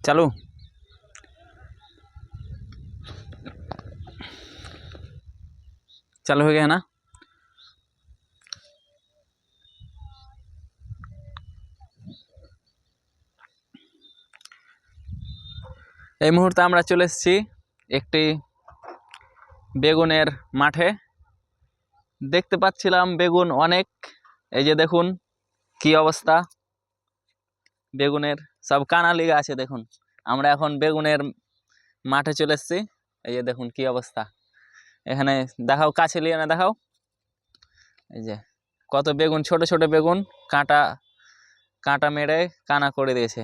चालू चालू हो गया है ना। এই মুহূর্তে আমরা চলে এসেছি একটি বেগুনের মাঠে। দেখতে পাচ্ছিলাম বেগুন অনেক, এই যে দেখুন কি অবস্থা, বেগুনের সব কানা লেগে আছে। দেখুন আমরা এখন বেগুনের মাঠে চলে এসেছি, এই যে দেখুন কি অবস্থা। এখানে দেখাও, কাছে নিয়ে না দেখাও, এই যে কত বেগুন, ছোট ছোট বেগুন, কাঁটা কাঁটা মেরে কানা করে দিয়েছে,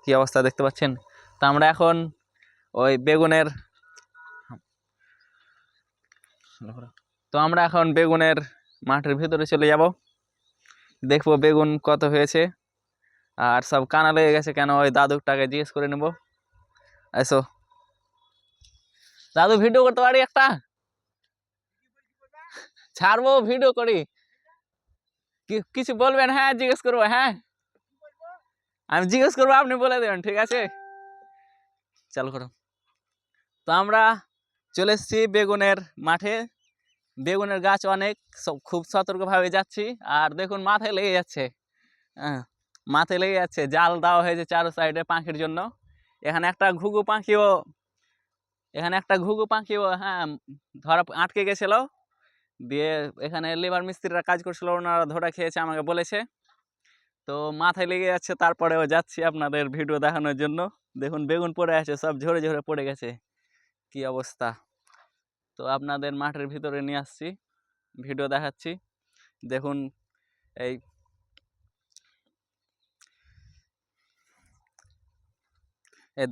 কি অবস্থা দেখতে পাচ্ছেন। তো আমরা এখন ওই বেগুনের মাঠের ভিতরে চলে যাব, দেখবো বেগুন কত হয়েছে আর সব কানা লেগে গেছে কেন, ওই দাদুটাকে জিজ্ঞেস করে নেব। এসো দাদু, ভিডিও করতে পারি একটা? ছাড়বো, ভিডিও করি, কিছু বলবেন? হ্যাঁ জিজ্ঞেস করবো, হ্যাঁ আমি জিজ্ঞেস করবো, আপনি বলে দেবেন, ঠিক আছে? চালু করো। তো আমরা চলে এসেছি বেগুনের মাঠে, বেগুনের গাছ অনেক, খুব সতর্কভাবে যাচ্ছি। আর দেখুন মাথায় লেগে যাচ্ছে, হ্যাঁ মাথায় লেগে যাচ্ছে। জাল দেওয়া হয়েছে চারো সাইডে পাখির জন্য। এখানে একটা ঘুঘু পাখিও হ্যাঁ ধরা আটকে গেছিল, দিয়ে এখানে লেবার মিস্ত্রিরা কাজ করছিল, ওনারা ধরা খেয়েছে আমাকে বলেছে। তো মাথায় লেগে যাচ্ছে, তারপরেও যাচ্ছি আপনাদের ভিডিও দেখানোর জন্য। দেখুন বেগুন পড়ে আছে, সব ঝরে ঝরে পড়ে গেছে, কি অবস্থা। তো আপনাদের মাঠের ভিতরে নিয়ে আসছি, ভিডিও দেখাচ্ছি। দেখুন এই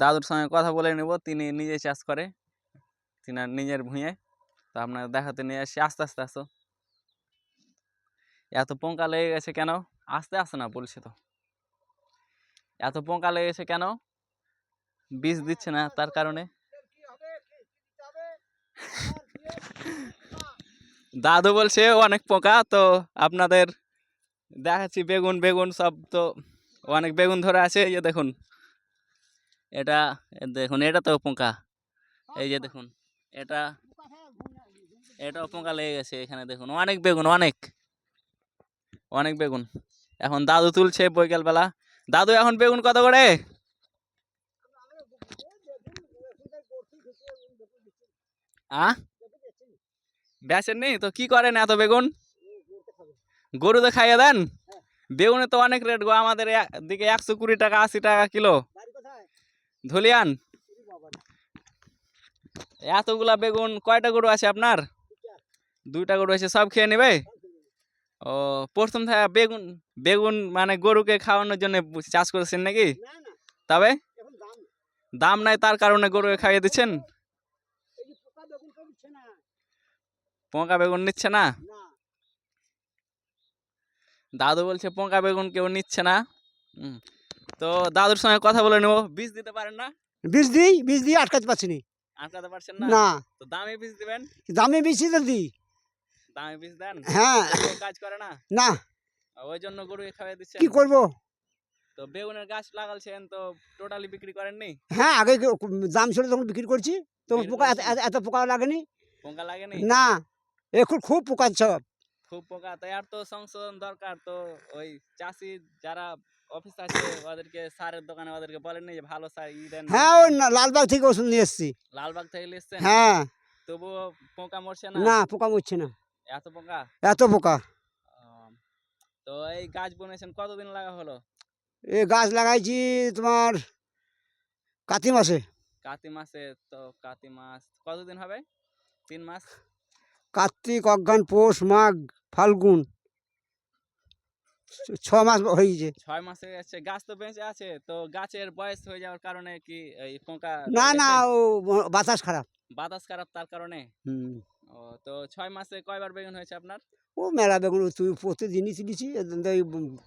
দাদুর সঙ্গে কথা বলে নেব, তিনি নিজে চাষ করে, তিনি নিজের ভুঁয়ে। তো আপনাকে দেখাতে নিয়ে আসি। আস্তে আস্তে আসো, এত পোকা লেগে গেছে কেন? আস্তে আসে না বলছে, তো এত পোকা লেগেছে কেন? বীজ দিচ্ছে না তার কারণে। দাদু বলছে অনেক পোকা। তো আপনাদের দেখাচ্ছি বেগুন সব, তো অনেক বেগুন ধরে আছে। এই যে দেখুন, এটা তো পোকা, এই যে দেখুন এটাও পোকা লেগে গেছে। এখানে দেখুন অনেক বেগুন, অনেক বেগুন। এখন দাদু তুলছে বৈকাল বেলা। দাদু এখন বেগুন কত করে? বেচেন নেই তো কি করেন এত বেগুন? গরুতে খাইয়ে দেন? বেগুনে তো অনেক রেট গো, আমাদের দিকে 120 টাকা 80 টাকা কিলো। ধুলিয়ান। এতগুলা বেগুন, কয়টা গরু আছে আপনার? 2টা গরু আছে, সব খেয়ে নেবে? ও, প্রথম থেকে বেগুন মানে গরুকে খাওয়ানোর জন্য চাষ করেছেন নাকি? তবে দাম নাই তার কারণে গরুকে খাইয়ে দিচ্ছেন? পোকা বেগুন নিচ্ছে না? দাদু বলছে পোকা বেগুন কেউ নিচ্ছে না। তো দাদুর সঙ্গে কথা বলে নেবো। বীজ দিতে পারেন না? বীজ দিই আটকাতে পারছি না। আটকাতে পারছেন না? না। তো দামি বীজ দিবেন। দামে বেশি তো দিই। দামি বীজ দেন? হ্যাঁ। কাজ করে না? না। ওই জন্য গরুকে খাইয়ে দিচ্ছেন? কি করব? তো বেগুনের গাছ লাগালছেন, তো টোটালি বিক্রি করেননি? হ্যাঁ, আগে দাম ছিল তখন বিক্রি করছি, তখন পোকা এত পোকা লাগেনি। পোকা লাগেনি? না, এখন খুব পোকা সব। খুব পোকা, তাই আর তো সংশোধন দরকার। তো ওই চাষি যারা অফিস আছে ওদেরকে, সারের দোকানে ওদেরকে বলেননি যে ভালো সার দেন? হ্যাঁ, ওই লালবাগ থেকে ওষুধ নিয়ে এসছি। লালবাগ থেকে নিয়ে এসছেন? হ্যাঁ। তবুও পোকা মরছে না? না, পোকা মরছে না। এত পোকা? এত পোকা। তো এই গাছ বুনেছেন কতদিন লাগা হলো? এই গাছ লাগাইছি তোমার কার্তিক মাসে। কার্তিক মাসে? তো কার্তিক মাস কতদিন হবে? 3 মাস? কার্তিক, অঘ্রান, পৌষ, মাঘ, ফাল্গুন, 6 মাস হয়ে গেছে। 6 মাস হয়ে যাচ্ছে। গাছ তো বেঁচে আছে, তো গাছের বয়স হয়ে যাওয়ার কারণে কি এই পোকা? না, ও বাতাস খারাপ। বাতাস খারাপ, তার কারণে? ও, তো 6 মাসে কয়বার বেগুন হয়েছে আপনার? ও মেলা বেগুন, তুই প্রতিদিনই তুলেছি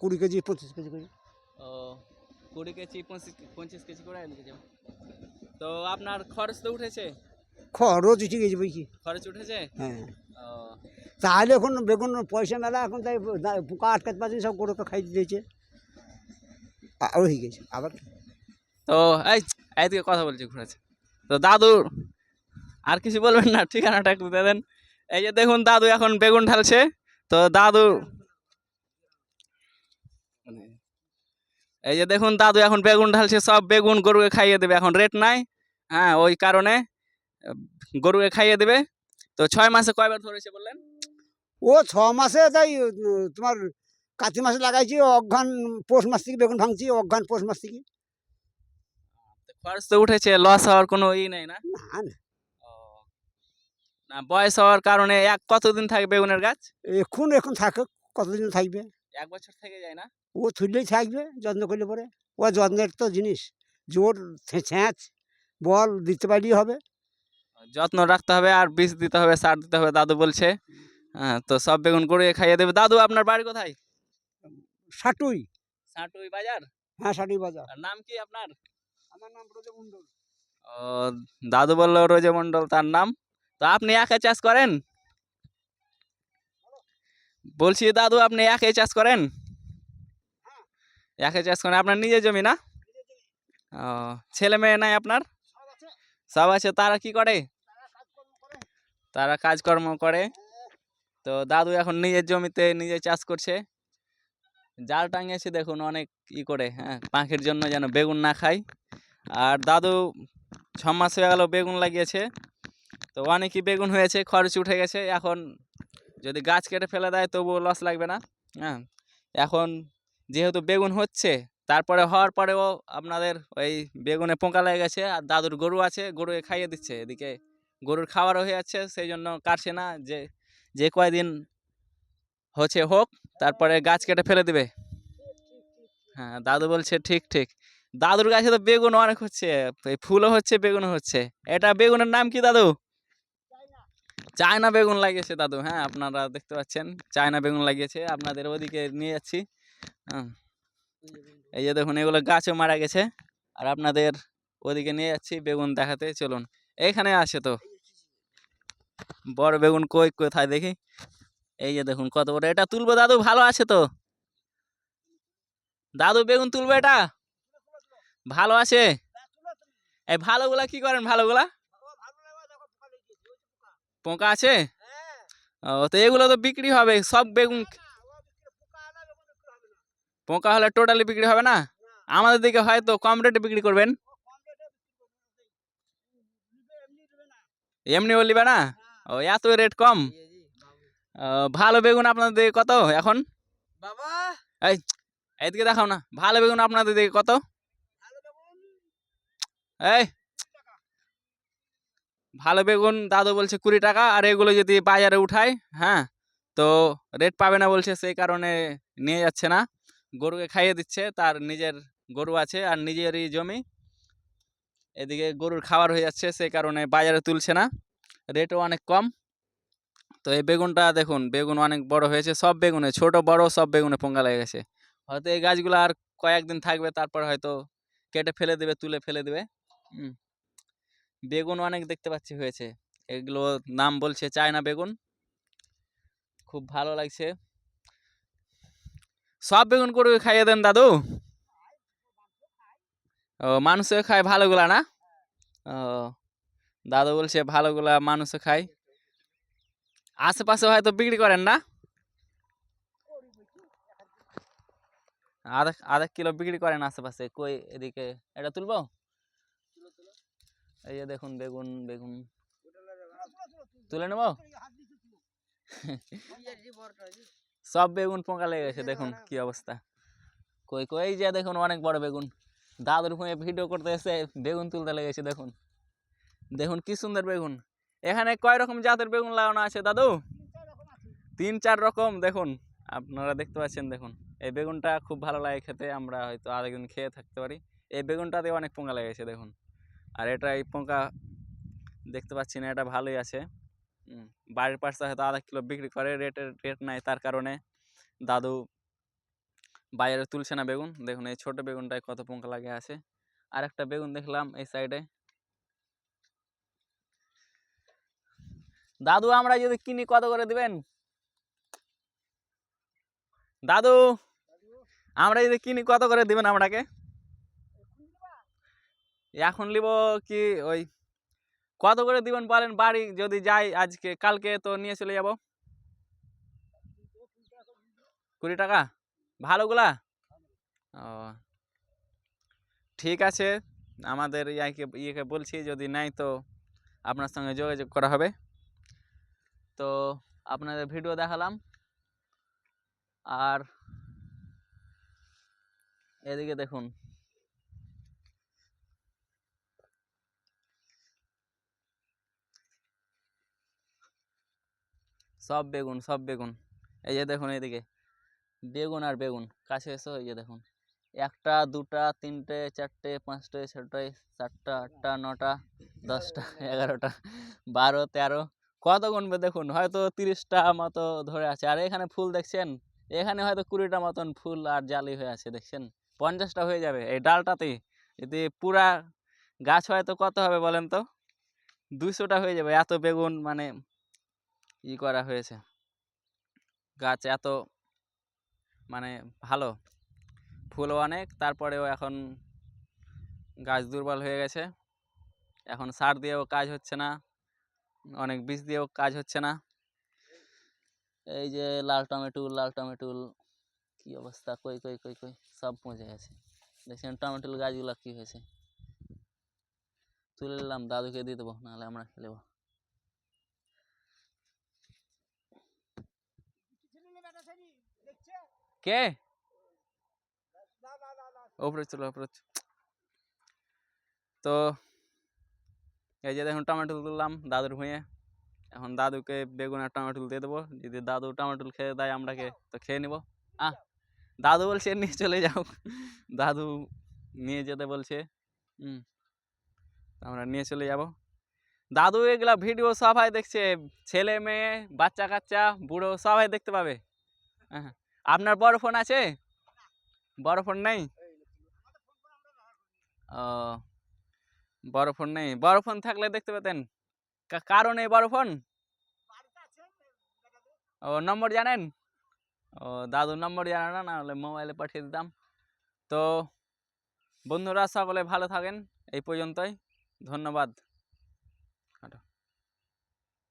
20 কেজি 25 কেজি করে। ও, 20 কেজি 25 কেজি করে এনেছে। তো আপনার খরচ তো উঠেছে? খরচ উঠে গেছে বলছি। খরচ উঠেছে? হ্যাঁ। ও, তাহলে এখন বেগুন পয়সা মেলা, এখন তাই পোকা আটকাতে পারছি, সব গরুকে খাই দিয়েছে। আর হয়ে গেছে আবার। তো এই এইদিকে কথা বলছি ঘুরেছে। তো দাদু আর কিছু বলবেন না, ঠিকানাটা একটু দিয়ে দেন। এই যে দেখুন দাদু এখন বেগুন ঢালছে। তো দাদু এই যে দেখুন দাদু এখন বেগুন ঢালছে, সব বেগুন গরুকে খাইয়ে দেবে, এখন রেট নাই। হ্যাঁ, ওই কারণে আহ, গরুকে খাইয়ে দেবে। তো 6 মাসে কয়বার ধরেছে বললেন? ও 6 মাসে তাই তোমার কার্তিক মাসে লাগাইছি, অঘ্রান পৌষ মাস থেকে বেগুন ভাঙছি, অঘ্রান পৌষ মাস থেকে। খরচ তো উঠেছে, লস হওয়ার কোনো নেই না? না না, ও, না বয়স হওয়ার কারণে কতদিন থাকে বেগুনের গাছ? এখন থাকে, কতদিন থাকবে? 1 বছর থেকে যায় না? ও থুললেই থাকবে যত্ন করলে পরে। ও যত্নের তো জিনিস, জোর ছ্যাঁচ বল দিতে পারলেই হবে। যত্ন রাখতে হবে আর বীজ দিতে হবে, সার দিতে হবে দাদু বলছে। হ্যাঁ, তো সব বেগুন গরুকে খাইয়ে দেবে। দাদু আপনার বাড়ি কোথায়? সাটুই। সাটুই বাজার। হ্যাঁ, সাটুই বাজার। আর নাম কি আপনার? আমার নাম ব্রজ মণ্ডল। ও, দাদু বললো রোজে মন্ডল তার নাম। তো আপনি একা চাষ করেন? বলছি দাদু আপনি একাই চাষ করেন? একাই চাষ করেন, আপনার নিজের জমি না? ও, ছেলে মেয়ে নাই আপনার? সব আছে, সব আছে, তারা কি করে? তারা কাজকর্ম করে। তারা কাজকর্ম করে। তো দাদু এখন নিজের জমিতে নিজে চাষ করছে। জাল টাঙিয়েছে দেখুন অনেক করে, হ্যাঁ, পাখির জন্য যেন বেগুন না খায়। আর দাদু 6 মাস হয়ে গেল বেগুন লাগিয়েছে। তো অনেকই বেগুন হয়েছে, খরচ উঠে গেছে। এখন যদি গাছ কেটে ফেলে দেয় তবুও লস লাগবে না। হ্যাঁ, এখন যেহেতু বেগুন হচ্ছে, তারপরে হওয়ার পরেও আপনাদের ওই বেগুনে পোকা লেগে গেছে। আর দাদুর গরু আছে, গরুকে খাইয়ে দিচ্ছে, এদিকে গরুর খাবারও হয়ে যাচ্ছে, সেই জন্য কাটছে না। যে যে কয়দিন হচ্ছে হোক, তারপরে গাছ কেটে ফেলে দিবে। হ্যাঁ, দাদু বলছে ঠিক ঠিক। দাদুর গাছে তো বেগুন অনেক হচ্ছে, এই ফুলও হচ্ছে বেগুনও হচ্ছে। এটা বেগুনের নাম কি দাদু? চায়না বেগুন লাগিয়েছে দাদু। হ্যাঁ, আপনারা দেখতে পাচ্ছেন চায়না বেগুন লাগিয়েছে। আপনাদের ওদিকে নিয়ে যাচ্ছি। হ্যাঁ, এই যে দেখুন এগুলো গাছও মারা গেছে। আর আপনাদের ওদিকে নিয়ে যাচ্ছি বেগুন দেখাতে, চলুন। এইখানে আছে তো বড় বেগুন, কই কোথায় দেখি। এই যে দেখুন কত বড়, এটা তুলবো দাদু? ভালো আছে তো দাদু, বেগুন তুলবো এটা? ভালো আছে? এই ভালোগুলা কি করেন ভালোগুলা? পোকা আছে? ও, তো এগুলো তো বিক্রি হবে সব বেগুন। পোকা হলে টোটালি বিক্রি হবে না? আমাদের দিকে হয়তো কম রেটে বিক্রি করবেন। এমনি বললিবে না? ও, এত রেট কম? ভালো বেগুন আপনাদের দিকে কত এখন? বাবা, এই এইদিকে দেখাও না, ভালো বেগুন আপনাদের দিকে কত? এই ভালো বেগুন দাদু বলছে 20 টাকা। আর এগুলো যদি বাজারে উঠায়, হ্যাঁ, তো রেট পাবে না বলছে, সেই কারণে নিয়ে যাচ্ছে না। গরুকে খাইয়ে দিচ্ছে, তার নিজের গরু আছে আর নিজেরই জমি, এদিকে গরুর খাবার হয়ে যাচ্ছে, সেই কারণে বাজারে তুলছে না, রেটও অনেক কম। তো এই বেগুনটা দেখুন, বেগুন অনেক বড় হয়েছে, সব বেগুনে ছোট বড় সব বেগুনে পোঙ্গা লেগে গেছে। হয়তো এই গাছগুলো আর কয়েকদিন থাকবে, তারপর হয়তো কেটে ফেলে দেবে, তুলে ফেলে দেবে। বেগুন অনেক দেখতে পাচ্ছি হয়েছে। এগুলো নাম বলছে চায়না বেগুন, খুব ভালো লাগছে। সব বেগুন করে খাইয়ে দেন দাদু? ও, মানুষও খায় ভালোগুলা না? ও, দাদু বলছে ভালোগুলা মানুষও খায়। আশেপাশে হয়তো বিক্রি করেন না? আধা আধা কিলো বিক্রি করেন আশেপাশে, কই এদিকে এটা তুলবো? এই যে দেখুন বেগুন, বেগুন তুলে নেবো। সব বেগুন পোকা লেগে গেছে, দেখুন কি অবস্থা। কই কই, এই যে দেখুন অনেক বড় বেগুন। দাদুর ভুঁয়ে ভিডিও করতে এসে বেগুন তুলতে লেগেছে, দেখুন দেখুন কি সুন্দর বেগুন। এখানে কয় রকম জাতের বেগুন লাগানো আছে দাদু? 3-4 রকম, দেখুন আপনারা দেখতে পাচ্ছেন। দেখুন এই বেগুনটা খুব ভালো লাগে খেতে, আমরা হয়তো আরেকদিন খেয়ে থাকতে পারি। এই বেগুনটাতে অনেক পোকা লেগেছে দেখুন। আর এটা এই পোকা দেখতে পাচ্ছি না, এটা ভালোই আছে। বাড়ির পাশে হয়তো আধা কিলো বিক্রি করে, রেট নাই, তার কারণে দাদু বাইরে তুলছে না বেগুন। দেখুন এই ছোট বেগুনটায় কত পোকা লাগে আছে। আর একটা বেগুন দেখলাম এই সাইডে। দাদু আমরা যদি কিনি কত করে দিবেন দাদু? আমরা যদি কিনি কত করে দিবেন আমাকে? এখন নিব কি ওই কত করে দিবেন বলেন, বাড়ি যদি যাই আজকে কালকে তো নিয়ে চলে যাব। 20 টাকা ভালোগুলা? ও ঠিক আছে, আমাদের ইয়েকে বলছি, যদি নাই তো আপনার সঙ্গে যোগাযোগ করা হবে। তো আপনাদের ভিডিও দেখালাম, আর এদিকে দেখুন সব বেগুন, সব বেগুন। এই যে দেখুন এদিকে বেগুন আর বেগুন, কাছে এসো, এই যে দেখুন 1টা 2টা 3টে 4টে 5টে 6টে 7টা 8টা 9টা 10টা 11টা 12 13, কত গুনবে দেখুন, হয়তো 30টা মতো ধরে আছে। আর এখানে ফুল দেখছেন, এখানে হয়তো 20টা মতন ফুল আর জালি হয়ে আছে, দেখছেন 50টা হয়ে যাবে এই ডালটাতেই। যদি পুরা গাছ হয় তো কত হবে বলেন তো, 200টা হয়ে যাবে, এত বেগুন মানে করা হয়েছে। গাছ এত মানে ভালো, ফুলও অনেক, তারপরেও এখন গাছ দুর্বল হয়ে গেছে। এখন সার দিয়েও কাজ হচ্ছে না, অনেক বীজ দিয়েও কাজ হচ্ছে না। এই যে লাল টমেটো, লাল টমেটো, কি অবস্থা, কই কই কই কই সব পচে গেছে। দেখছেন টমেটোর গাছগুলো কি হয়েছে, তুলে নিলাম, দাদুকে দিয়ে দেবো, নাহলে আমরা খেয়ে নেবো। কে ওপরে চলো, ওপরে তো এই যে দেখুন টমেটো তুললাম দাদুর ভুঁয়ে, এখন দাদুকে বেগুন আর টমেটো দিয়ে দেবো। যদি দাদু টমেটো খেয়ে দেয় আমরাকে তো খেয়ে নিব। দাদু বলছে নিয়ে চলে যাও, দাদু নিয়ে যেতে বলছে। আমরা নিয়ে চলে যাব। দাদু এগুলা ভিডিও সবাই দেখছে, ছেলে মেয়ে বাচ্চা কাচ্চা বুড়ো সবাই দেখতে পাবে। হ্যাঁ, আপনার বড় ফোন আছে? বড় ফোন নেই? ও বড় ফোন নেই, বড় ফোন থাকলে দেখতে পেতেন। কারণ এই বড় ফোন, ও নম্বর জানেন? ও দাদুর নম্বর জানে না, না হলে মোবাইলে পাঠিয়ে দিতাম। তো বন্ধুরা সকলে ভালো থাকেন, এই পর্যন্তই, ধন্যবাদ।